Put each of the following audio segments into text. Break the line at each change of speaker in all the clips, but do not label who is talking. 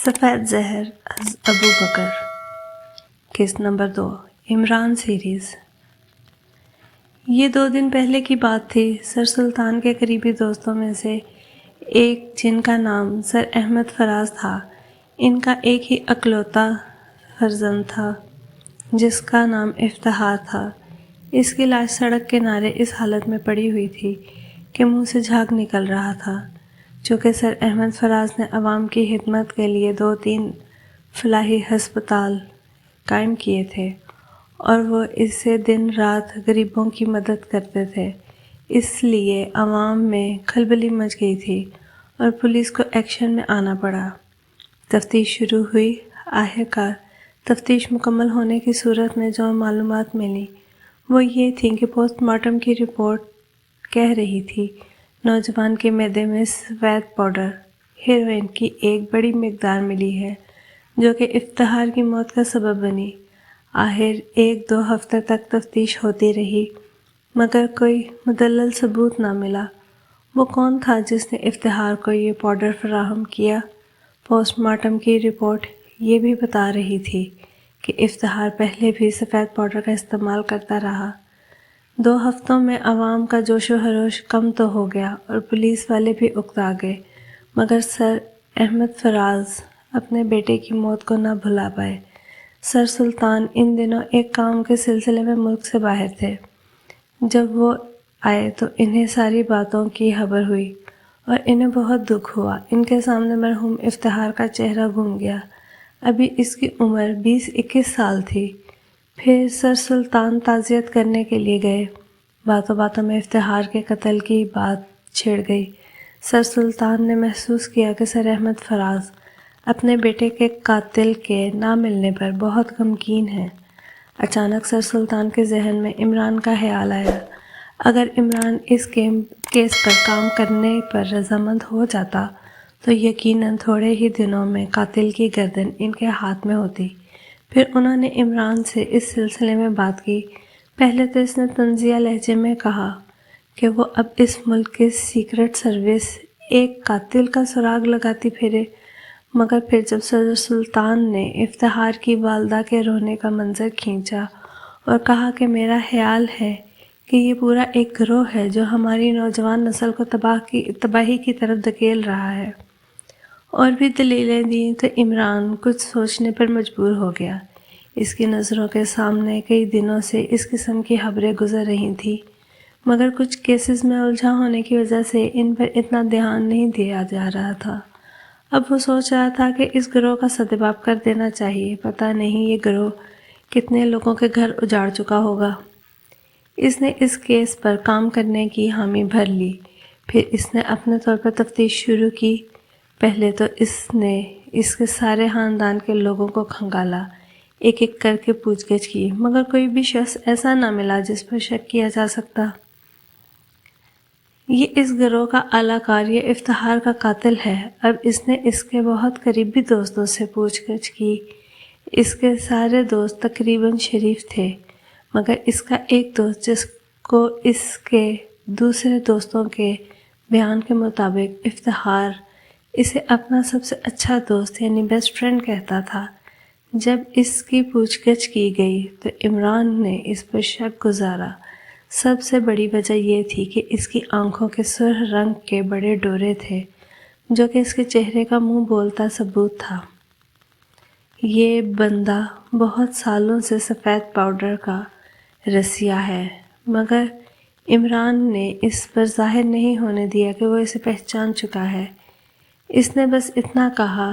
سفید زہر از Abu Bakr. Case number 2، Imran series. یہ 2 دن پہلے کی بات تھی۔ سر سلطان کے قریبی دوستوں میں سے ایک، جن کا نام سر احمد فراز تھا، ان کا ایک ہی اکلوتا فرزند تھا جس کا نام افتخار تھا۔ اس کی لاش سڑک کنارے اس حالت میں پڑی ہوئی تھی کہ منہ سے جھاگ نکل رہا تھا۔ چونکہ سر احمد فراز نے عوام کی خدمت کے لیے 2-3 فلاحی ہسپتال قائم کیے تھے اور وہ اس سے دن رات غریبوں کی مدد کرتے تھے، اس لیے عوام میں کھلبلی مچ گئی تھی اور پولیس کو ایکشن میں آنا پڑا۔ تفتیش شروع ہوئی۔ آخر کار تفتیش مکمل ہونے کی صورت میں جو معلومات ملی وہ یہ تھیں کہ پوسٹ مارٹم کی رپورٹ کہہ رہی تھی نوجوان کے معدے میں سفید پاؤڈر ہیروئن کی ایک بڑی مقدار ملی ہے جو کہ افتخار کی موت کا سبب بنی۔ آخر 1-2 ہفتے تک تفتیش ہوتی رہی مگر کوئی مدلل ثبوت نہ ملا۔ وہ کون تھا جس نے افتخار کو یہ پاؤڈر فراہم کیا؟ پوسٹ مارٹم کی رپورٹ یہ بھی بتا رہی تھی کہ افتخار پہلے بھی سفید پاؤڈر کا استعمال کرتا رہا۔ 2 ہفتوں میں عوام کا جوش و خروش کم تو ہو گیا اور پولیس والے بھی اکتا گئے، مگر سر احمد فراز اپنے بیٹے کی موت کو نہ بھلا پائے۔ سر سلطان ان دنوں ایک کام کے سلسلے میں ملک سے باہر تھے۔ جب وہ آئے تو انہیں ساری باتوں کی خبر ہوئی اور انہیں بہت دکھ ہوا۔ ان کے سامنے مرحوم افتخار کا چہرہ گھوم گیا۔ ابھی اس کی عمر 20-21 سال تھی۔ پھر سر سلطان تعزیت کرنے کے لیے گئے۔ باتوں باتوں میں افتخار کے قتل کی بات چھڑ گئی۔ سر سلطان نے محسوس کیا کہ سر احمد فراز اپنے بیٹے کے قاتل کے نہ ملنے پر بہت غمگین ہیں۔ اچانک سر سلطان کے ذہن میں عمران کا خیال آیا۔ اگر عمران اس کیس پر کام کرنے پر رضامند ہو جاتا تو یقیناً تھوڑے ہی دنوں میں قاتل کی گردن ان کے ہاتھ میں ہوتی۔ پھر انہوں نے عمران سے اس سلسلے میں بات کی۔ پہلے تو اس نے طنزیہ لہجے میں کہا کہ وہ اب اس ملک کی سیکرٹ سروس ایک قاتل کا سراغ لگاتی پھرے، مگر پھر جب صدر سلطان نے افتخار کی والدہ کے رونے کا منظر کھینچا اور کہا کہ میرا خیال ہے کہ یہ پورا ایک گروہ ہے جو ہماری نوجوان نسل کو تباہی کی طرف دھکیل رہا ہے، اور بھی دلیلیں دیں تو عمران کچھ سوچنے پر مجبور ہو گیا۔ اس کی نظروں کے سامنے کئی دنوں سے اس قسم کی خبریں گزر رہی تھیں، مگر کچھ کیسز میں الجھا ہونے کی وجہ سے ان پر اتنا دھیان نہیں دیا جا رہا تھا۔ اب وہ سوچ رہا تھا کہ اس گروہ کا سدباب کر دینا چاہیے۔ پتہ نہیں یہ گروہ کتنے لوگوں کے گھر اجاڑ چکا ہوگا۔ اس نے اس کیس پر کام کرنے کی حامی بھر لی۔ پھر اس نے اپنے طور پر تفتیش شروع کی۔ پہلے تو اس نے اس کے سارے خاندان کے لوگوں کو کھنگالا، ایک ایک کر کے پوچھ گچھ کی، مگر کوئی بھی شخص ایسا نہ ملا جس پر شک کیا جا سکتا۔ یہ اس گروہ کا اعلیٰ کار یہ افتخار کا قاتل ہے۔ اب اس نے اس کے بہت قریبی دوستوں سے پوچھ گچھ کی۔ اس کے سارے دوست تقریباً شریف تھے، مگر اس کا ایک دوست جس کو اس کے دوسرے دوستوں کے بیان کے مطابق افتخار اسے اپنا سب سے اچھا دوست یعنی بیسٹ فرینڈ کہتا تھا، جب اس کی پوچھ گچھ کی گئی تو عمران نے اس پر شک گزارا۔ سب سے بڑی وجہ یہ تھی کہ اس کی آنکھوں کے سرخ رنگ کے بڑے ڈورے تھے جو کہ اس کے چہرے کا منہ بولتا ثبوت تھا۔ یہ بندہ بہت سالوں سے سفید پاؤڈر کا رسیا ہے، مگر عمران نے اس پر ظاہر نہیں ہونے دیا کہ وہ اسے پہچان چکا ہے۔ اس نے بس اتنا کہا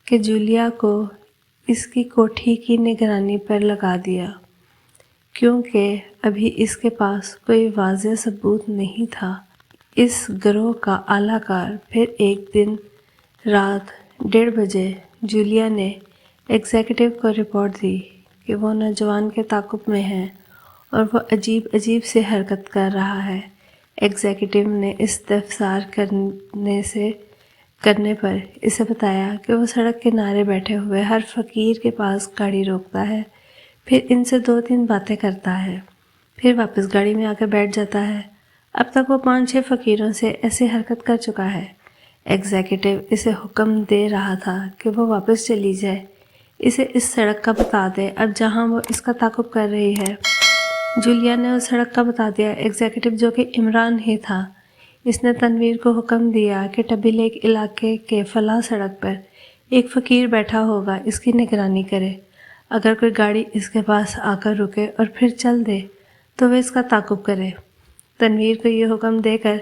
کہ جولیا کو اس کی کوٹھی کی نگرانی پر لگا دیا، کیونکہ ابھی اس کے پاس کوئی واضح ثبوت نہیں تھا۔ اس گروہ کا اعلیٰ کار پھر ایک دن رات 1:30 بجے جولیا نے ایگزیکٹو کو رپورٹ دی کہ وہ نوجوان کے تعاقب میں ہے اور وہ عجیب سے حرکت کر رہا ہے۔ ایگزیکٹو نے استفسار کرنے پر اسے بتایا کہ وہ سڑک کنارے بیٹھے ہوئے ہر فقیر کے پاس گاڑی روکتا ہے، پھر ان سے 2-3 باتیں کرتا ہے، پھر واپس گاڑی میں آ کر بیٹھ جاتا ہے۔ اب تک وہ 5-6 فقیروں سے ایسی حرکت کر چکا ہے۔ ایگزیکٹو اسے حکم دے رہا تھا کہ وہ واپس چلی جائے، اسے اس سڑک کا بتا دے اب جہاں وہ اس کا تعاقب کر رہی ہے۔ جولیا نے اس سڑک کا بتا دیا، ایگزیکٹو جو کہ عمران ہی تھا۔ اس نے تنویر کو حکم دیا کہ ٹبی لیک علاقے کے فلاں سڑک پر ایک فقیر بیٹھا ہوگا، اس کی نگرانی کرے۔ اگر کوئی گاڑی اس کے پاس آ کر رکے اور پھر چل دے تو وہ اس کا تعاقب کرے۔ تنویر کو یہ حکم دے کر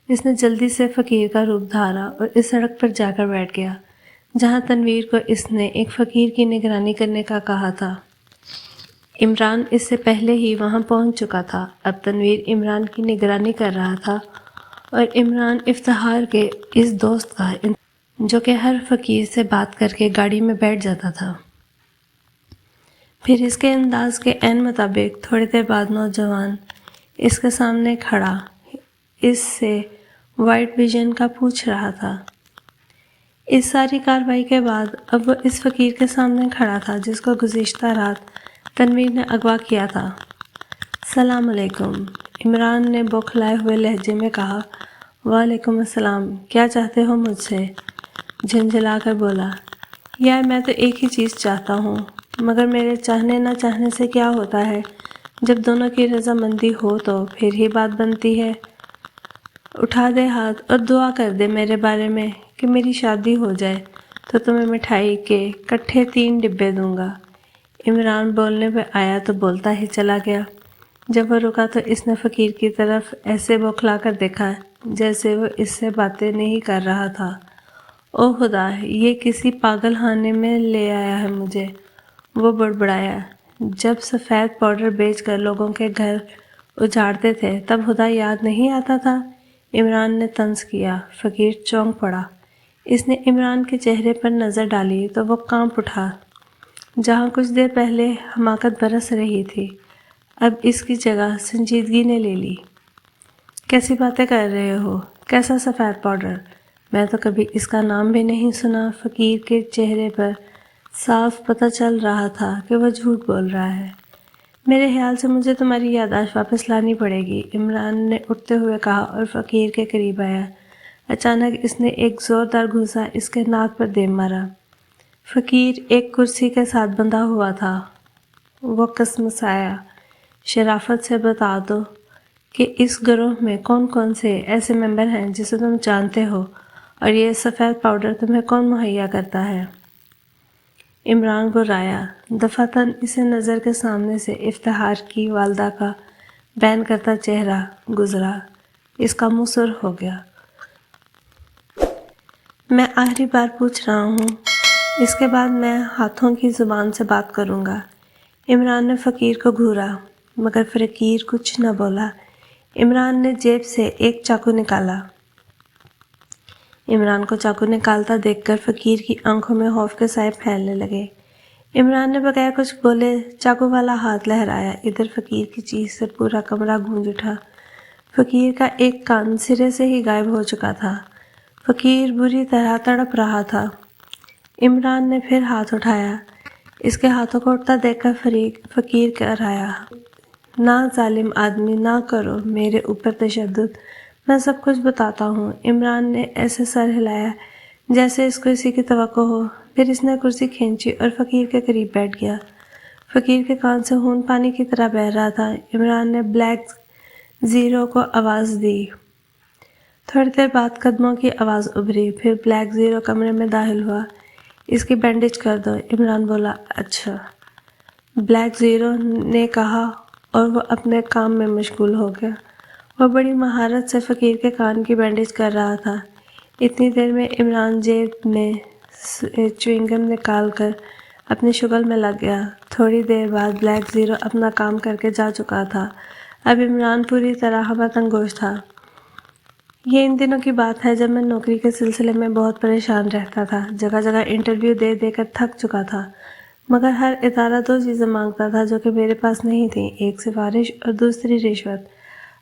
اس نے جلدی سے فقیر کا روپ دھارا اور اس سڑک پر جا کر بیٹھ گیا جہاں تنویر کو اس نے ایک فقیر کی نگرانی کرنے کا کہا تھا۔ عمران اس سے پہلے ہی وہاں پہنچ چکا تھا۔ اب تنویر عمران کی نگرانی کر رہا تھا اور عمران افتخار کے اس دوست کا جو کہ ہر فقیر سے بات کر کے گاڑی میں بیٹھ جاتا تھا۔ پھر اس کے انداز کے عین مطابق تھوڑی دیر بعد نوجوان اس کے سامنے کھڑا اس سے وائٹ ویژن کا پوچھ رہا تھا۔ اس ساری کارروائی کے بعد اب وہ اس فقیر کے سامنے کھڑا تھا جس کو گزشتہ رات تنویر نے اغوا کیا تھا۔ السلام علیکم، عمران نے بوکھلائے ہوئے لہجے میں کہا۔ وعلیکم السلام، کیا چاہتے ہو مجھ سے؟ جھنجھلا کر بولا، یار میں تو ایک ہی چیز چاہتا ہوں، مگر میرے چاہنے نہ چاہنے سے کیا ہوتا ہے؟ جب دونوں کی رضامندی ہو تو پھر ہی بات بنتی ہے۔ اٹھا دے ہاتھ اور دعا کر دے میرے بارے میں کہ میری شادی ہو جائے تو تمہیں مٹھائی کے کٹھے 3 ڈبے دوں گا۔ عمران بولنے پہ آیا تو بولتا ہی چلا گیا۔ جب وہ رکا تو اس نے فقیر کی طرف ایسے بوکھلا کر دیکھا جیسے وہ اس سے باتیں نہیں کر رہا تھا۔ او خدا، یہ کسی پاگل خانے میں لے آیا ہے مجھے، وہ بڑبڑایا۔ جب سفید پاؤڈر بیچ کر لوگوں کے گھر اجاڑتے تھے تب خدا یاد نہیں آتا تھا؟ عمران نے طنز کیا۔ فقیر چونک پڑا۔ اس نے عمران کے چہرے پر نظر ڈالی تو وہ کانپ اٹھا۔ جہاں کچھ دیر پہلے حماقت برس رہی تھی اب اس کی جگہ سنجیدگی نے لے لی۔ کیسی باتیں کر رہے ہو؟ کیسا سفید پاؤڈر؟ میں تو کبھی اس کا نام بھی نہیں سنا۔ فقیر کے چہرے پر صاف پتہ چل رہا تھا کہ وہ جھوٹ بول رہا ہے۔ میرے خیال سے مجھے تمہاری یادداشت واپس لانی پڑے گی، عمران نے اٹھتے ہوئے کہا اور فقیر کے قریب آیا۔ اچانک اس نے ایک زوردار گھوسا اس کے ناک پر دے مارا۔ فقیر ایک کرسی کے ساتھ بندھا ہوا تھا۔ وہ کسمسایا۔ شرافت سے بتا دو کہ اس گروہ میں کون کون سے ایسے ممبر ہیں جسے تم جانتے ہو اور یہ سفید پاؤڈر تمہیں کون مہیا کرتا ہے؟ عمران گرایا۔ دفعتاً اسے نظر کے سامنے سے افتخار کی والدہ کا بین کرتا چہرہ گزرا۔ اس کا منہ سرخ ہو گیا۔ میں آخری بار پوچھ رہا ہوں، اس کے بعد میں ہاتھوں کی زبان سے بات کروں گا۔ عمران نے فقیر کو گھورا مگر فقیر کچھ نہ بولا۔ عمران نے جیب سے ایک چاقو نکالا۔ عمران کو چاقو نکالتا دیکھ کر فقیر کی آنکھوں میں خوف کے سائے پھیلنے لگے۔ عمران نے بغیر کچھ بولے چاقو والا ہاتھ لہرایا۔ ادھر فقیر کی چیخ سے پورا کمرہ گونج اٹھا۔ فقیر کا ایک کان سرے سے ہی غائب ہو چکا تھا۔ فقیر بری طرح تڑپ رہا تھا۔ عمران نے پھر ہاتھ اٹھایا۔ اس کے ہاتھوں کو اٹھتا دیکھ کر فقیر کرایا، نہ ظالم آدمی، نہ کرو میرے اوپر تشدد، میں سب کچھ بتاتا ہوں۔ عمران نے ایسے سر ہلایا جیسے اس کو اسی کی توقع ہو، پھر اس نے کرسی کھینچی اور فقیر کے قریب بیٹھ گیا۔ فقیر کے کان سے خون پانی کی طرح بہہ رہا تھا۔ عمران نے بلیک زیرو کو آواز دی۔ تھوڑی دیر بعد قدموں کی آواز ابھری، پھر بلیک زیرو کمرے میں داخل ہوا۔ اس کی بینڈیج کر دو، عمران بولا۔ اچھا، بلیک زیرو نے کہا اور وہ اپنے کام میں مشغول ہو گیا۔ وہ بڑی مہارت سے فقیر کے کان کی بینڈیج کر رہا تھا۔ اتنی دیر میں عمران جیب میں چیونگم نکال کر اپنی شغل میں لگ گیا۔ تھوڑی دیر بعد بلیک زیرو اپنا کام کر کے جا چکا تھا۔ اب عمران پوری طرح ہمہ گوش تھا۔ یہ ان دنوں کی بات ہے جب میں نوکری کے سلسلے میں بہت پریشان رہتا تھا، جگہ جگہ انٹرویو دے دے کر تھک چکا تھا، مگر ہر ادارہ 2 چیزیں مانگتا تھا جو کہ میرے پاس نہیں تھیں، ایک سفارش اور دوسری رشوت۔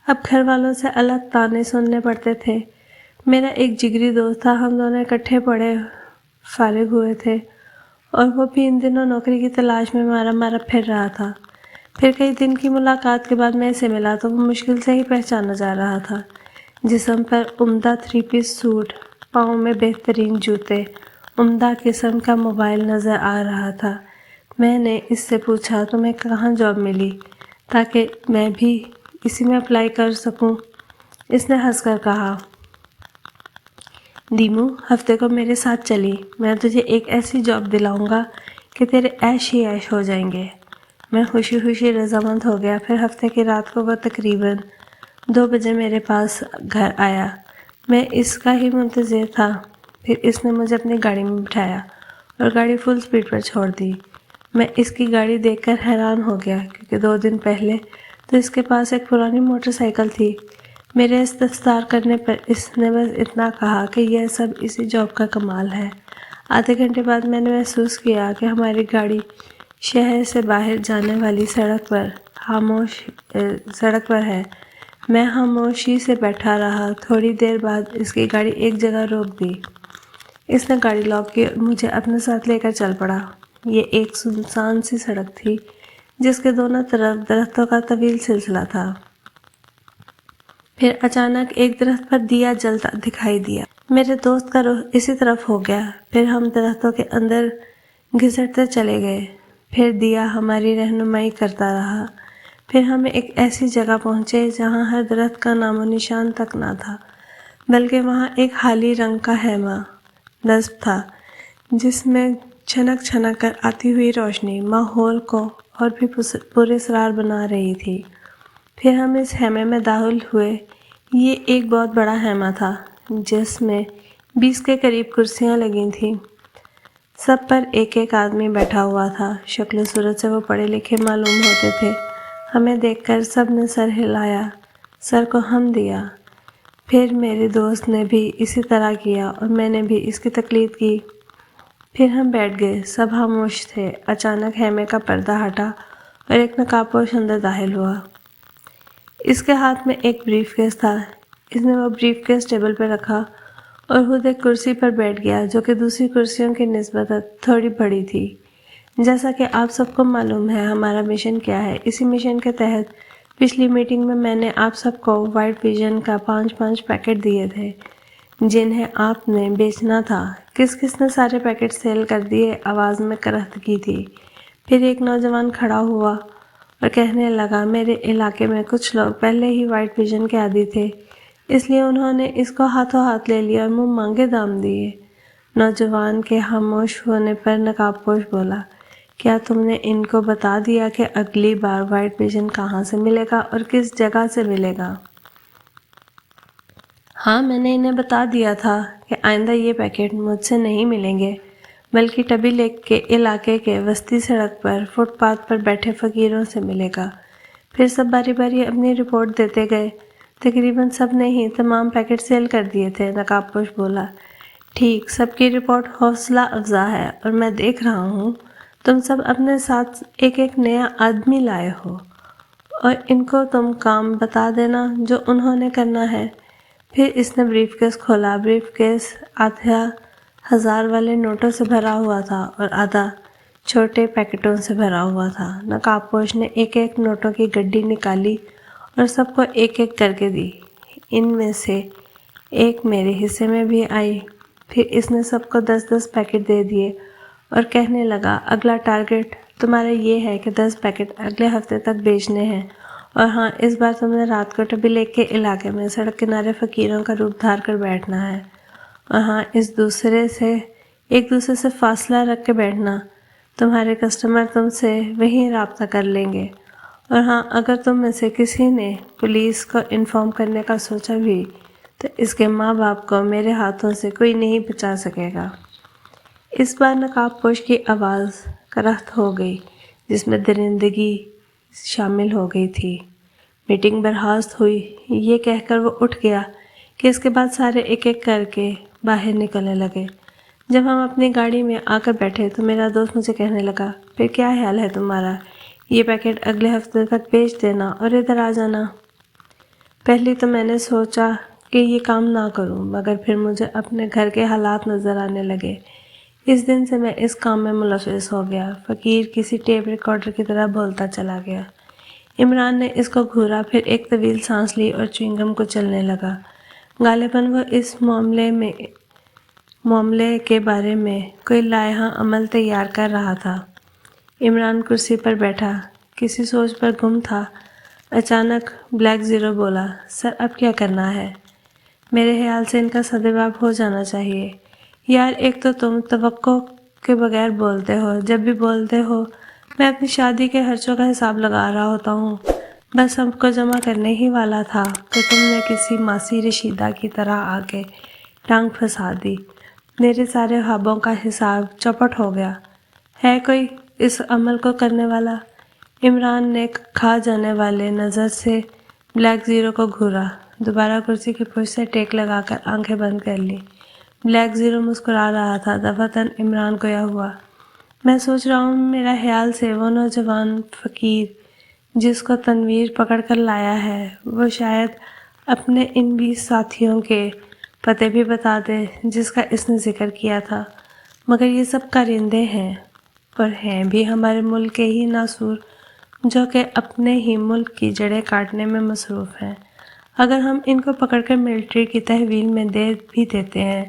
اب گھر والوں سے الگ تانے سننے پڑتے تھے۔ میرا ایک جگری دوست تھا، ہم دونوں اکٹھے پڑھے فارغ ہوئے تھے اور وہ بھی ان دنوں نوکری کی تلاش میں مارا مارا پھر رہا تھا۔ پھر کئی دن کی ملاقات کے بعد میں اسے ملا تو وہ مشکل سے ہی پہچانا جا رہا تھا۔ جسم پر عمدہ 3 پیس سوٹ، پاؤں میں بہترین جوتے، عمدہ قسم کا موبائل نظر آ رہا تھا۔ میں نے اس سے پوچھا تمہیں کہاں جاب ملی تاکہ میں بھی اسی میں اپلائی کر سکوں؟ اس نے ہنس کر کہا، دیمو ہفتے کو میرے ساتھ چلی، میں تجھے ایک ایسی جاب دلاؤں گا کہ تیرے عیش ہی عیش ہو جائیں گے۔ میں خوشی خوشی رضامند ہو گیا۔ پھر ہفتے کی رات کو وہ تقریباً 2 بجے میرے پاس گھر آیا۔ میں اس کا ہی منتظر تھا۔ پھر اس نے مجھے اپنی گاڑی میں بٹھایا اور گاڑی فل سپیڈ پر چھوڑ دی۔ میں اس کی گاڑی دیکھ کر حیران ہو گیا کیونکہ 2 دن پہلے تو اس کے پاس ایک پرانی موٹر سائیکل تھی۔ میرے استفسار کرنے پر اس نے بس اتنا کہا کہ یہ سب اسی جاب کا کمال ہے۔ آدھے گھنٹے بعد میں نے محسوس کیا کہ ہماری گاڑی شہر سے باہر جانے والی سڑک پر ہے۔ میں خاموشی سے بیٹھا رہا۔ تھوڑی دیر بعد اس کی گاڑی ایک جگہ روک دی۔ اس نے گاڑی لاک کی اور مجھے اپنے ساتھ لے کر چل پڑا۔ یہ ایک سنسان سی سڑک تھی جس کے دونوں طرف درختوں کا طویل سلسلہ تھا۔ پھر اچانک ایک درخت پر دیا جلتا دکھائی دیا۔ میرے دوست کا رخ اسی طرف ہو گیا۔ پھر ہم درختوں کے اندر گھسٹتے چلے گئے۔ پھر دیا ہماری رہنمائی کرتا رہا۔ پھر ہم ایک ایسی جگہ پہنچے جہاں ہر درخت کا نام و نشان تک نہ تھا، بلکہ وہاں ایک حالی رنگ کا خیمہ نصب تھا جس میں چھنک چھنک کر آتی ہوئی روشنی ماحول کو اور بھی پراسرار بنا رہی تھی۔ پھر ہم اس خیمے میں داخل ہوئے۔ یہ ایک بہت بڑا خیمہ تھا جس میں 20 کے قریب کرسیاں لگی تھیں۔ سب پر ایک ایک آدمی بیٹھا ہوا تھا۔ شکل و صورت سے وہ پڑھے لکھے معلوم ہوتے تھے۔ ہمیں دیکھ کر سب نے سر ہلایا، سر کو ہم دیا۔ پھر میرے دوست نے بھی اسی طرح کیا اور میں نے بھی اس کی تقلید کی۔ پھر ہم بیٹھ گئے۔ سب خاموش تھے۔ اچانک خیمے کا پردہ ہٹا اور ایک نقاب پوش اندر داخل ہوا۔ اس کے ہاتھ میں ایک بریف کیس تھا۔ اس نے وہ بریف کیس ٹیبل پہ رکھا اور خود ایک کرسی پر بیٹھ گیا جو کہ دوسری کرسیوں کی نسبت تھوڑی بڑی تھی۔ جیسا کہ آپ سب کو معلوم ہے ہمارا مشن کیا ہے۔ اسی مشن کے تحت پچھلی میٹنگ میں میں نے آپ سب کو وائٹ ویژن کا 5 پیکٹ دیے تھے جنہیں آپ نے بیچنا تھا۔ کس کس نے سارے پیکٹ سیل کر دیے؟ آواز میں کرہت کی تھی۔ پھر ایک نوجوان کھڑا ہوا اور کہنے لگا، میرے علاقے میں کچھ لوگ پہلے ہی وائٹ ویژن کے عادی تھے، اس لیے انہوں نے اس کو ہاتھوں ہاتھ لے لیا اور منہ مانگے دام دیے۔ نوجوان کے خاموش ہونے پر نقاب پوش بولا، کیا تم نے ان کو بتا دیا کہ اگلی بار وائٹ ویژن کہاں سے ملے گا اور کس جگہ سے ملے گا؟ ہاں، میں نے انہیں بتا دیا تھا کہ آئندہ یہ پیکٹ مجھ سے نہیں ملیں گے بلکہ ٹبی لیک کے علاقے کے وسطی سڑک پر فٹ پاتھ پر بیٹھے فقیروں سے ملے گا۔ پھر سب باری باری اپنی رپورٹ دیتے گئے۔ تقریباً سب نے ہی تمام پیکٹ سیل کر دیے تھے۔ نقاب پوش بولا، ٹھیک، سب کی رپورٹ حوصلہ افزا ہے اور میں دیکھ رہا ہوں تم سب اپنے ساتھ ایک ایک نیا آدمی لائے ہو اور ان کو تم کام بتا دینا جو انہوں نے کرنا ہے۔ پھر اس نے بریف کیس کھولا۔ بریف کیس آدھا 1000 والے نوٹوں سے بھرا ہوا تھا اور آدھا چھوٹے پیکٹوں سے بھرا ہوا تھا۔ نقاب پوش نے ایک ایک نوٹوں کی گڈی نکالی اور سب کو ایک ایک کر کے دی۔ ان میں سے ایک میرے حصے میں بھی آئی۔ پھر اس نے سب کو 10 پیکٹ دے دیے اور کہنے لگا، اگلا ٹارگٹ تمہارا یہ ہے کہ 10 پیکٹ اگلے ہفتے تک بیچنے ہیں، اور ہاں، اس بار تم نے رات کو ٹبی لیک کے علاقے میں سڑک کنارے فقیروں کا روپ دھار کر بیٹھنا ہے، اور ہاں، ایک دوسرے سے فاصلہ رکھ کے بیٹھنا۔ تمہارے کسٹمر تم سے وہیں رابطہ کر لیں گے، اور ہاں، اگر تم میں سے کسی نے پولیس کو انفارم کرنے کا سوچا بھی تو اس کے ماں باپ کو میرے ہاتھوں سے کوئی نہیں بچا سکے گا۔ اس بار نقاب پوش کی آواز کرخت ہو گئی جس میں درندگی شامل ہو گئی تھی۔ میٹنگ برخاست ہوئی۔ یہ کہہ کر وہ اٹھ گیا کہ اس کے بعد سارے ایک ایک کر کے باہر نکلنے لگے۔ جب ہم اپنی گاڑی میں آ کر بیٹھے تو میرا دوست مجھے کہنے لگا، پھر کیا خیال ہے تمہارا؟ یہ پیکٹ اگلے ہفتے تک بیچ دینا اور ادھر آ جانا۔ پہلے تو میں نے سوچا کہ یہ کام نہ کروں، مگر پھر مجھے اپنے گھر کے حالات نظر آنے لگے۔ اس دن سے میں اس کام میں ملوث ہو گیا۔ فقیر کسی ٹیپ ریکارڈر کی طرح بولتا چلا گیا۔ عمران نے اس کو گھورا، پھر ایک طویل سانس لی اور چوئنگ گم کو چلنے لگا۔ غالباً وہ اس معاملے میں معاملے کے بارے میں کوئی لائحہ عمل تیار کر رہا تھا۔ عمران کرسی پر بیٹھا کسی سوچ پر گم تھا۔ اچانک بلیک زیرو بولا، سر اب کیا کرنا ہے؟ میرے خیال سے ان کا سدباب ہو جانا چاہیے۔ یار ایک تو تم توقع کے بغیر بولتے ہو، جب بھی بولتے ہو میں اپنی شادی کے خرچوں کا حساب لگا رہا ہوتا ہوں، بس سب کو جمع کرنے ہی والا تھا کہ تم نے کسی ماسی رشیدہ کی طرح آ کے ٹانگ پھنسا دی۔ میرے سارے خوابوں کا حساب چوپٹ ہو گیا۔ ہے کوئی اس عمل کو کرنے والا؟ عمران نے کھا جانے والے نظر سے بلیک زیرو کو گھورا، دوبارہ کرسی کی پشت سے ٹیک لگا کر آنکھیں بند کر لی۔ بلیک زیرو مسکرا رہا تھا۔ دفعتاً عمران کو یہ ہوا، میں سوچ رہا ہوں میرا خیال سے وہ نوجوان فقیر جس کو تنویر پکڑ کر لایا ہے وہ شاید اپنے ان 20 ساتھیوں کے پتے بھی بتا دے جس کا اس نے ذکر کیا تھا، مگر یہ سب کارندے ہیں اور ہیں بھی ہمارے ملک کے ہی ناسور جو کہ اپنے ہی ملک کی جڑیں کاٹنے میں مصروف ہیں۔ اگر ہم ان کو پکڑ کر ملٹری کی تحویل میں دے بھی دیتے ہیں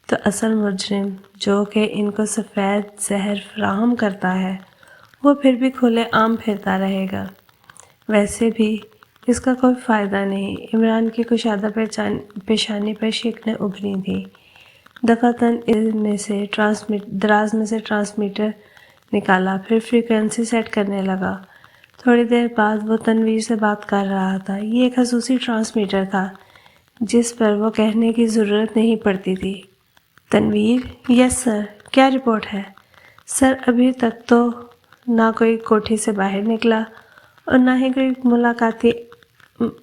تو اصل مجرم جو کہ ان کو سفید زہر فراہم کرتا ہے وہ پھر بھی کھلے عام پھرتا رہے گا۔ ویسے بھی اس کا کوئی فائدہ نہیں۔ عمران کی کشادہ پیشانی پر شکنیں ابھری تھیں۔ دفعتاً دراز میں سے ٹرانسمیٹر نکالا، پھر فریکوینسی سیٹ کرنے لگا۔ تھوڑی دیر بعد وہ تنویر سے بات کر رہا تھا۔ یہ ایک خصوصی ٹرانسمیٹر تھا جس پر وہ کہنے کی ضرورت نہیں پڑتی تھی۔ تنویر، یس سر، کیا رپورٹ ہے؟ سر ابھی تک تو نہ کوئی کوٹھی سے باہر نکلا اور نہ ہی کوئی ملاقاتی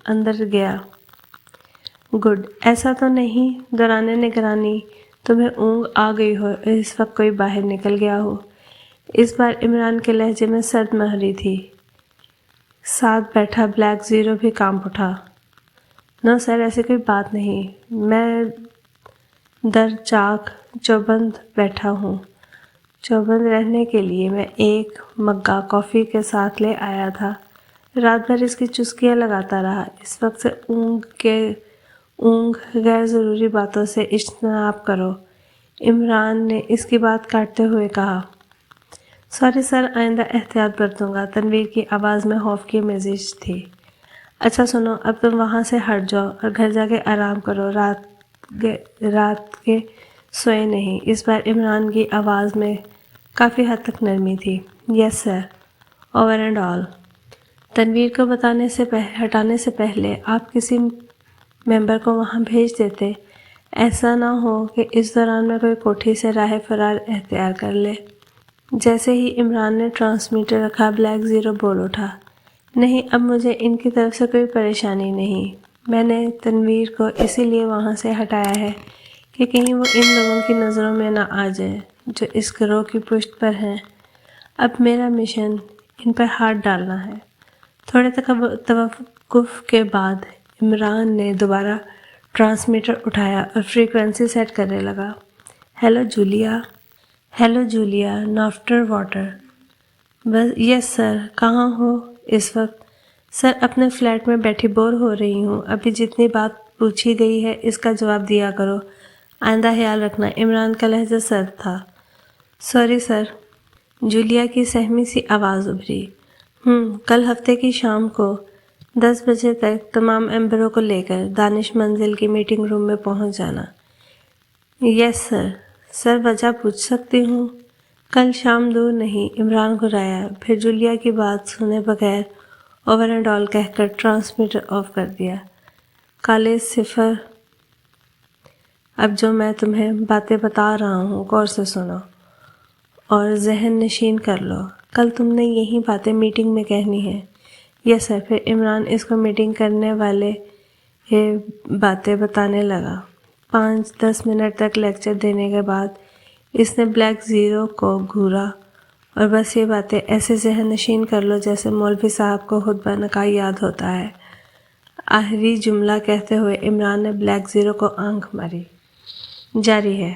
اندر گیا۔ گڈ، ایسا تو نہیں دوران نگرانی تمہیں اونگ آ گئی ہو اور اس وقت کوئی باہر نکل گیا ہو؟ اس بار عمران کے لہجے میں سرد مہری تھی۔ ساتھ بیٹھا بلیک زیرو بھی کانپ اٹھا۔ نو سر، ایسی کوئی بات نہیں، میں در چاک چوبند بیٹھا ہوں۔ چوبند رہنے کے لیے میں ایک مگہ کافی کے ساتھ لے آیا تھا، رات بھر اس کی چسکیاں لگاتا رہا۔ اس وقت سے اونگ غیر ضروری باتوں سے اجتناب کرو۔ عمران نے اس کی بات کاٹتے ہوئے کہا۔ سوری سر، آئندہ احتیاط برتوں گا۔ تنویر کی آواز میں خوف کی مزید تھی۔ اچھا سنو، اب تم وہاں سے ہٹ جاؤ اور گھر جا کے آرام کرو، رات کے سوئے نہیں۔ اس بار عمران کی آواز میں کافی حد تک نرمی تھی۔ یس سر، اوور اینڈ آل۔ تنویر کو ہٹانے سے پہلے آپ کسی ممبر کو وہاں بھیج دیتے، ایسا نہ ہو کہ اس دوران میں کوئی کوٹھی سے راہ فرار اختیار کر لے۔ جیسے ہی عمران نے ٹرانسمیٹر رکھا، بلیک زیرو بول اٹھا، نہیں، اب مجھے ان کی طرف سے کوئی پریشانی نہیں۔ میں نے تنویر کو اسی لیے وہاں سے ہٹایا ہے کہ کہیں وہ ان لوگوں کی نظروں میں نہ آ جائے جو اس گروہ کی پشت پر ہیں۔ اب میرا مشن ان پر ہاتھ ڈالنا ہے۔ تھوڑے توقف کے بعد عمران نے دوبارہ ٹرانسمیٹر اٹھایا اور فریکوینسی سیٹ کرنے لگا۔ ہیلو جولیا، ہیلو جولیا، نافٹر واٹر۔ بس، یس سر، کہاں ہو اس وقت؟ سر اپنے فلیٹ میں بیٹھی بور ہو رہی ہوں۔ ابھی جتنی بات پوچھی گئی ہے اس کا جواب دیا کرو، آئندہ خیال رکھنا۔ عمران کا لہجہ سرد تھا۔ سوری سر، جولیا کی سہمی سی آواز ابھری۔ کل ہفتے کی شام کو 10 بجے تک تمام ممبروں کو لے کر دانش منزل کی میٹنگ روم میں پہنچ جانا۔ یس سر۔ سر وجہ پوچھ سکتی ہوں؟ کل شام دور نہیں، عمران گھرایا، پھر جولیا کی بات سنے بغیر اوور اینڈ آل کہہ کر ٹرانسمیٹر آف کر دیا۔ کالے صفر، اب جو میں تمہیں باتیں بتا رہا ہوں غور سے سنو اور ذہن نشین کر لو۔ کل تم نے یہی باتیں میٹنگ میں کہنی ہیں۔ یس سر۔ پھر عمران اس کو میٹنگ کرنے والے باتیں بتانے لگا۔ 5-10 منٹ تک لیکچر دینے کے بعد اس نے بلیک زیرو کو گھورا اور بس یہ باتیں ایسے ذہن نشین کر لو جیسے مولوی صاحب کو خطبہ نقائی یاد ہوتا ہے۔ آخری جملہ کہتے ہوئے عمران نے بلیک زیرو کو آنکھ ماری۔ جاری ہے۔